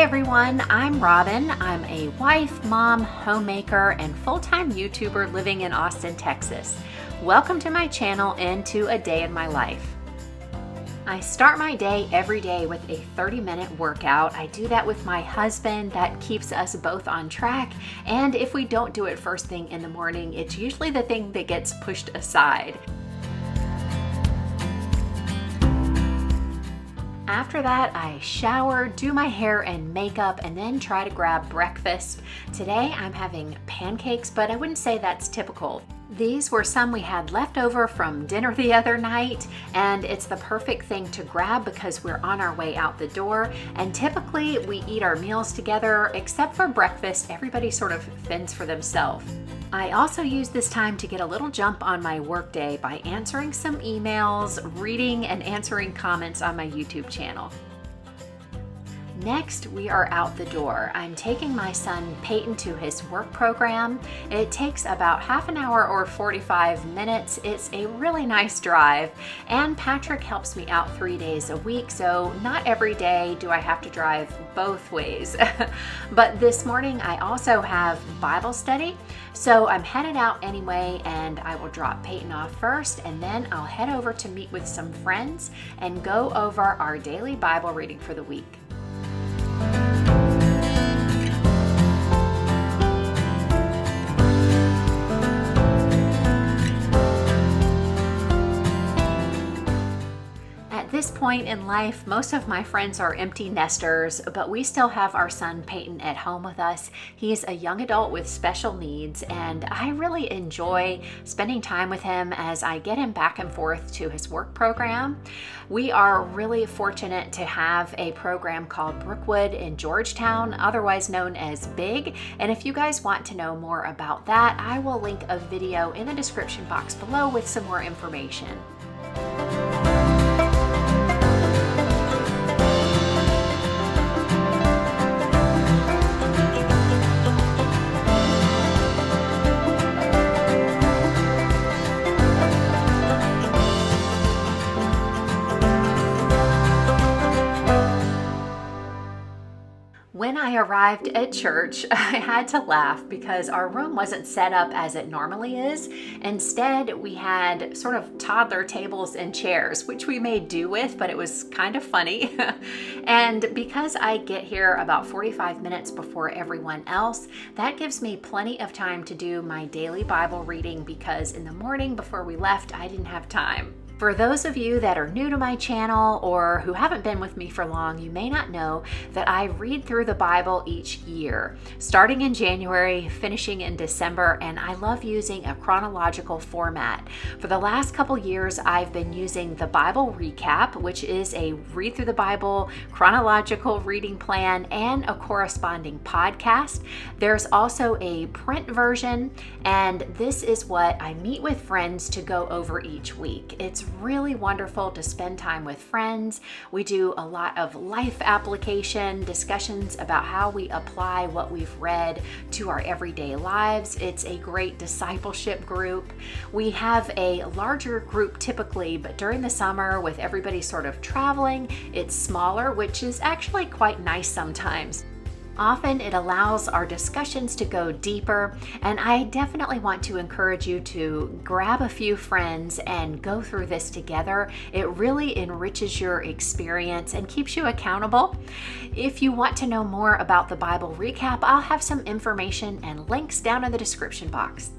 everyone, I'm Robin. I'm a wife, mom, homemaker, and full-time YouTuber living in Austin, Texas. Welcome to my channel and to a day in my life. I start my day every day with a 30-minute workout. I do that with my husband. That keeps us both on track. And if we don't do it first thing in the morning, it's usually the thing that gets pushed aside. After that, I shower, do my hair and makeup, and then try to grab breakfast. Today, I'm having pancakes, but I wouldn't say that's typical. These were some we had left over from dinner the other night, and it's the perfect thing to grab because we're on our way out the door. And typically, we eat our meals together, except for breakfast. Everybody sort of fends for themselves. I also use this time to get a little jump on my workday by answering some emails, reading and answering comments on my YouTube channel. Next, we are out the door. I'm taking my son Peyton to his work program. It takes about half an hour or 45 minutes. It's a really nice drive, and Patrick helps me out 3 days a week, so not every day do I have to drive both ways. But this morning I also have Bible study, so I'm headed out anyway, and I will drop Peyton off first, and then I'll head over to meet with some friends and go over our daily Bible reading for the week. At this point in life, most of my friends are empty nesters, but we still have our son Peyton at home with us. He's a young adult with special needs, and I really enjoy spending time with him as I get him back and forth to his work program. We are really fortunate to have a program called Brookwood in Georgetown, otherwise known as BIG. And if you guys want to know more about that, I will link a video in the description box below with some more information. When I arrived at church, I had to laugh because our room wasn't set up as it normally is. Instead, we had sort of toddler tables and chairs, which we made do with, but it was kind of funny. And because I get here about 45 minutes before everyone else, that gives me plenty of time to do my daily Bible reading because in the morning before we left, I didn't have time. For those of you that are new to my channel or who haven't been with me for long, you may not know that I read through the Bible each year, starting in January, finishing in December, and I love using a chronological format. For the last couple years, I've been using the Bible Recap, which is a read through the Bible chronological reading plan and a corresponding podcast. There's also a print version, and this is what I meet with friends to go over each week. It's really wonderful to spend time with friends. We do a lot of life application discussions about how we apply what we've read to our everyday lives. It's a great discipleship group. We have a larger group typically, but during the summer with everybody sort of traveling, it's smaller, which is actually quite nice sometimes. Often it allows our discussions to go deeper, and I definitely want to encourage you to grab a few friends and go through this together. It really enriches your experience and keeps you accountable. If you want to know more about the Bible Recap, I'll have some information and links down in the description box.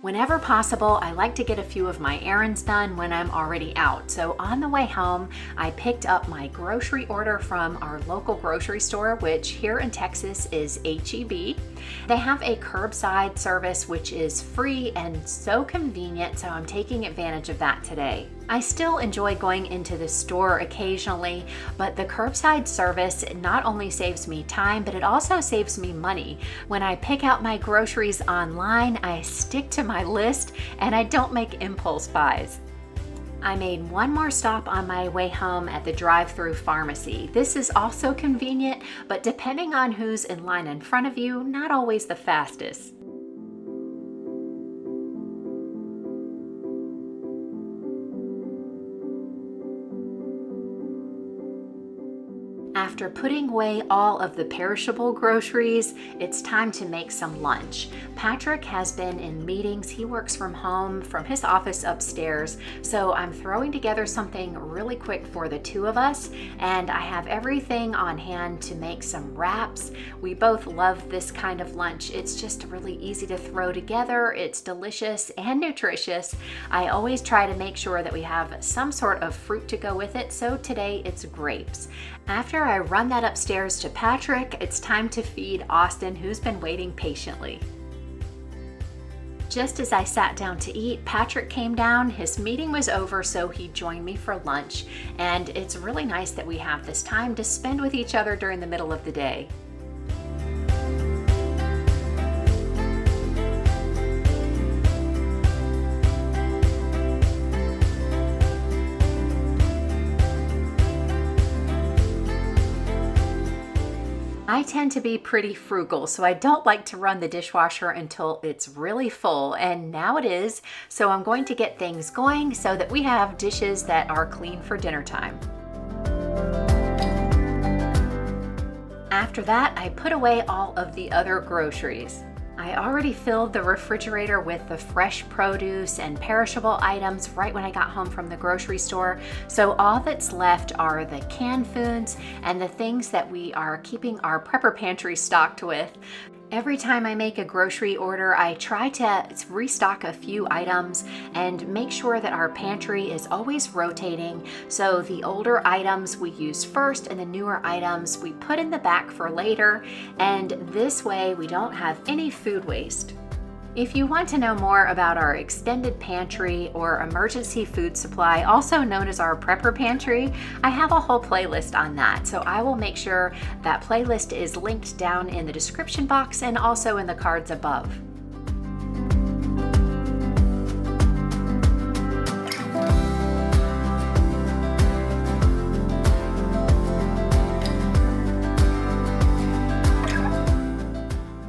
Whenever possible, I like to get a few of my errands done when I'm already out. So on the way home, I picked up my grocery order from our local grocery store, which here in Texas is H-E-B. They have a curbside service, which is free and so convenient, so I'm taking advantage of that today. I still enjoy going into the store occasionally, but the curbside service not only saves me time, but it also saves me money. When I pick out my groceries online, I stick to my list and I don't make impulse buys. I made one more stop on my way home at the drive-through pharmacy. This is also convenient, but depending on who's in line in front of you, not always the fastest. After putting away all of the perishable groceries, it's time to make some lunch. Patrick has been in meetings. He works from home from his office upstairs, so I'm throwing together something really quick for the two of us, and I have everything on hand to make some wraps. We both love this kind of lunch. It's just really easy to throw together. It's delicious and nutritious. I always try to make sure that we have some sort of fruit to go with it, so today it's grapes. After I run that upstairs to Patrick, it's time to feed Austin, who's been waiting patiently. Just as I sat down to eat, Patrick came down. His meeting was over, so he joined me for lunch, and it's really nice that we have this time to spend with each other during the middle of the day. I tend to be pretty frugal, so I don't like to run the dishwasher until it's really full, and now it is, so I'm going to get things going so that we have dishes that are clean for dinner time. After that, I put away all of the other groceries. I already filled the refrigerator with the fresh produce and perishable items right when I got home from the grocery store. So all that's left are the canned foods and the things that we are keeping our prepper pantry stocked with. Every time I make a grocery order, I try to restock a few items and make sure that our pantry is always rotating. So the older items we use first and the newer items we put in the back for later. And this way we don't have any food waste. If you want to know more about our extended pantry or emergency food supply, also known as our prepper pantry, I have a whole playlist on that. So I will make sure that playlist is linked down in the description box and also in the cards above.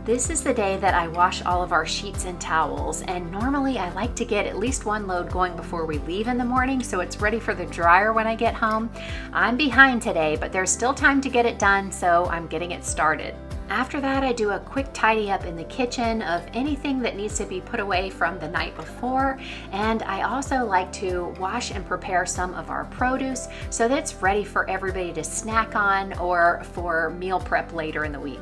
This is the day that I wash all of our sheets and towels, and normally I like to get at least one load going before we leave in the morning so it's ready for the dryer when I get home. I'm behind today, but there's still time to get it done, so I'm getting it started. After that, I do a quick tidy up in the kitchen of anything that needs to be put away from the night before, and I also like to wash and prepare some of our produce so that it's ready for everybody to snack on or for meal prep later in the week.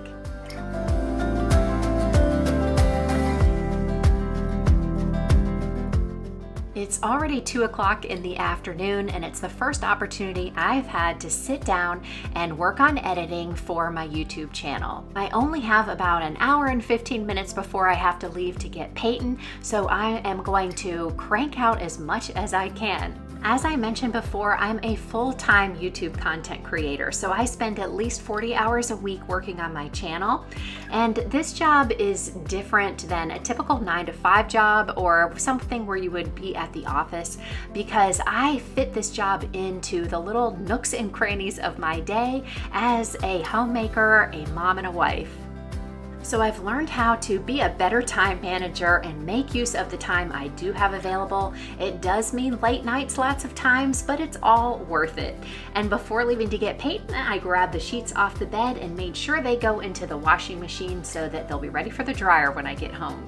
It's already 2 o'clock in the afternoon, and it's the first opportunity I've had to sit down and work on editing for my YouTube channel. I only have about an hour and 15 minutes before I have to leave to get Peyton, so I am going to crank out as much as I can. As I mentioned before, I'm a full-time YouTube content creator, so I spend at least 40 hours a week working on my channel. And this job is different than a typical 9-to-5 job or something where you would be at the office, because I fit this job into the little nooks and crannies of my day as a homemaker, a mom, and a wife. So I've learned how to be a better time manager and make use of the time I do have available. It does mean late nights lots of times, but it's all worth it. And before leaving to get Peyton, I grabbed the sheets off the bed and made sure they go into the washing machine so that they'll be ready for the dryer when I get home.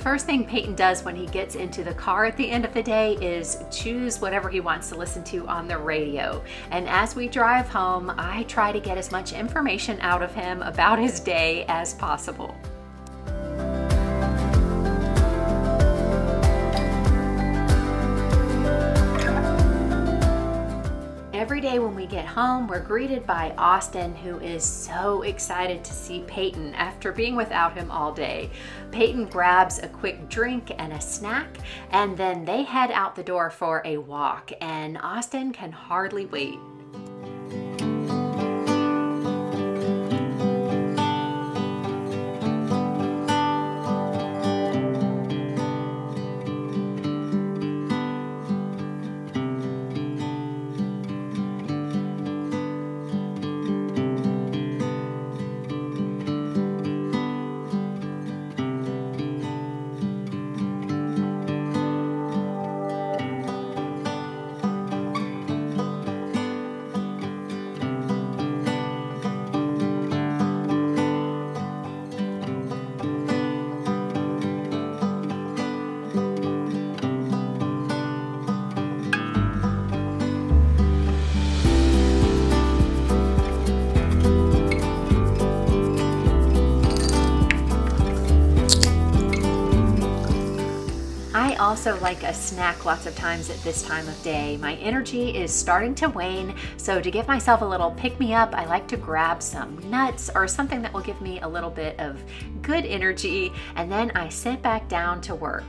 first thing Peyton does when he gets into the car at the end of the day is choose whatever he wants to listen to on the radio. And as we drive home, I try to get as much information out of him about his day as possible. Every day when we get home, we're greeted by Austin, who is so excited to see Peyton after being without him all day. Peyton grabs a quick drink and a snack, and then they head out the door for a walk, and Austin can hardly wait. I also like a snack lots of times at this time of day. My energy is starting to wane, so to give myself a little pick-me-up, I like to grab some nuts or something that will give me a little bit of good energy, and then I sit back down to work.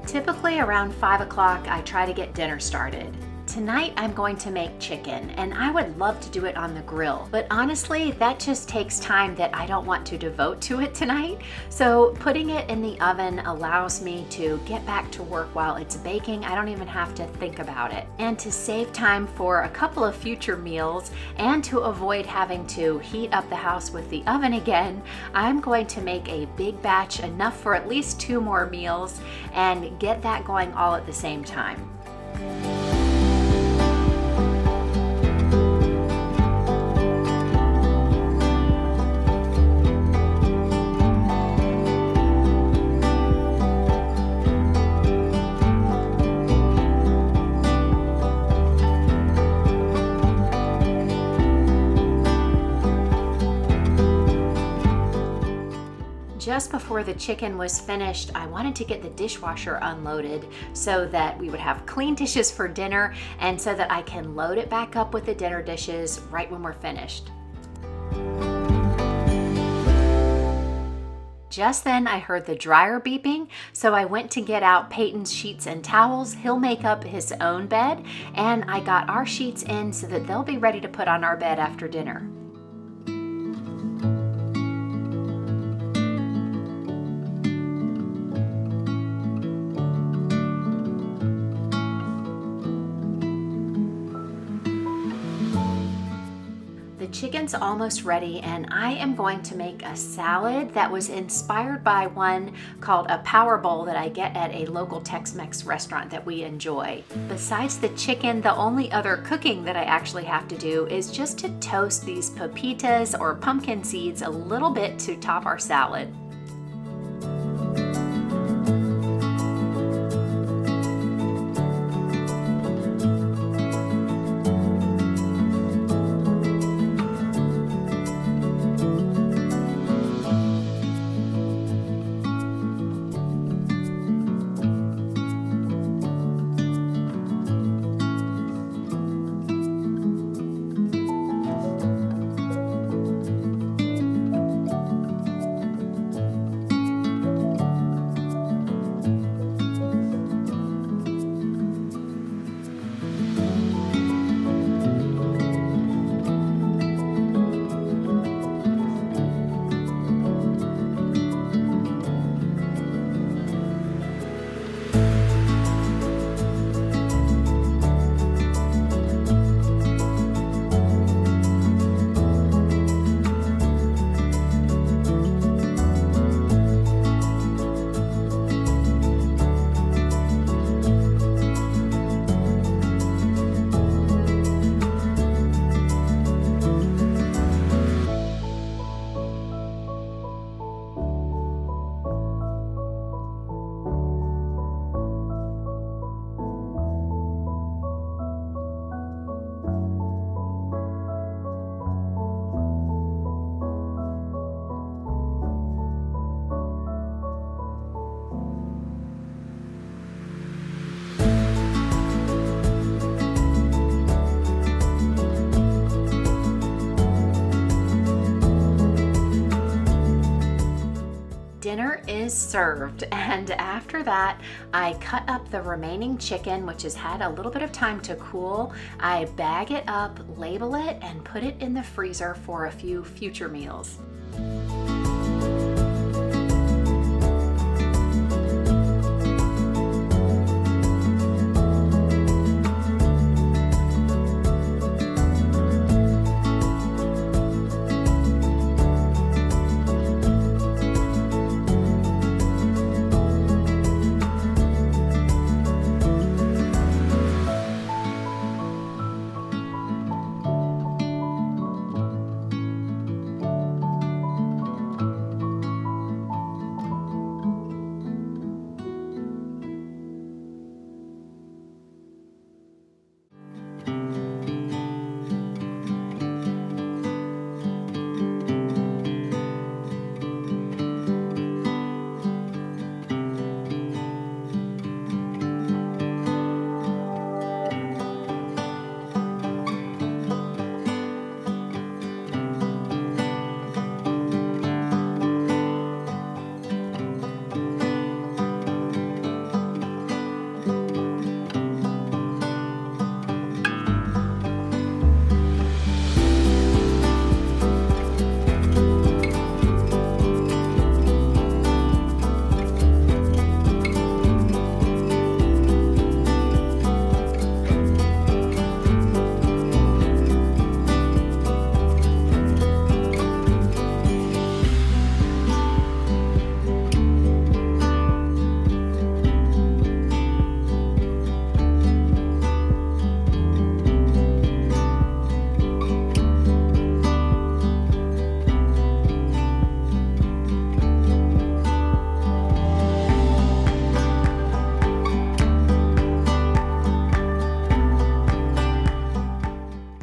Typically around 5 o'clock, I try to get dinner started. Tonight I'm going to make chicken, and I would love to do it on the grill, but honestly that just takes time that I don't want to devote to it tonight. So putting it in the oven allows me to get back to work while it's baking. I don't even have to think about it. And to save time for a couple of future meals and to avoid having to heat up the house with the oven again, I'm going to make a big batch, enough for at least 2 more meals, and get that going all at the same time. Just before the chicken was finished, I wanted to get the dishwasher unloaded so that we would have clean dishes for dinner and so that I can load it back up with the dinner dishes right when we're finished. Just then I heard the dryer beeping, so I went to get out Peyton's sheets and towels. He'll make up his own bed, and I got our sheets in so that they'll be ready to put on our bed after dinner. Chicken's almost ready, and I am going to make a salad that was inspired by one called a power bowl that I get at a local Tex-Mex restaurant that we enjoy. Besides the chicken, the only other cooking that I actually have to do is just to toast these pepitas or pumpkin seeds a little bit to top our salad. dinner is served, and after that I cut up the remaining chicken, which has had a little bit of time to cool. I bag it up, label it, and put it in the freezer for a few future meals.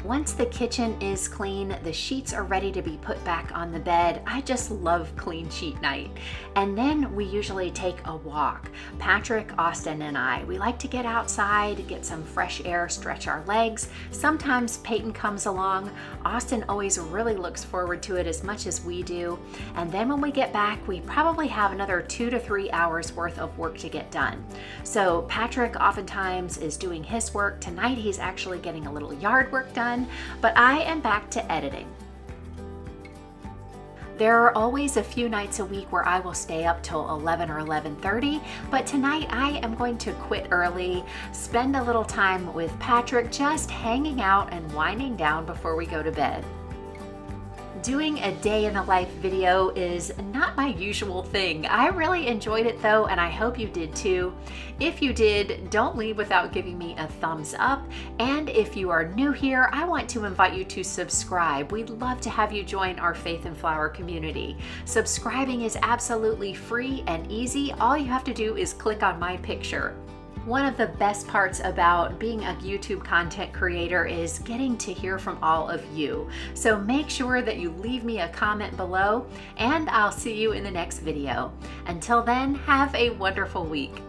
Once the kitchen is clean, the sheets are ready to be put back on the bed. I just love clean sheet night. And then we usually take a walk. Patrick, Austin, and I, we like to get outside, get some fresh air, stretch our legs. Sometimes Peyton comes along. Austin always really looks forward to it as much as we do. And then when we get back, we probably have another 2 to 3 hours worth of work to get done. So Patrick oftentimes is doing his work. Tonight he's actually getting a little yard work done, but I am back to editing. There are always a few nights a week where I will stay up till 11 or 11:30, but tonight I am going to quit early, spend a little time with Patrick, just hanging out and winding down before we go to bed. Doing a day in the life video is not my usual thing. I really enjoyed it though, and I hope you did too. If you did, don't leave without giving me a thumbs up. And if you are new here, I want to invite you to subscribe. We'd love to have you join our Faith and Flour community. Subscribing is absolutely free and easy. All you have to do is click on my picture. One of the best parts about being a YouTube content creator is getting to hear from all of you. So make sure that you leave me a comment below, and I'll see you in the next video. Until then, have a wonderful week.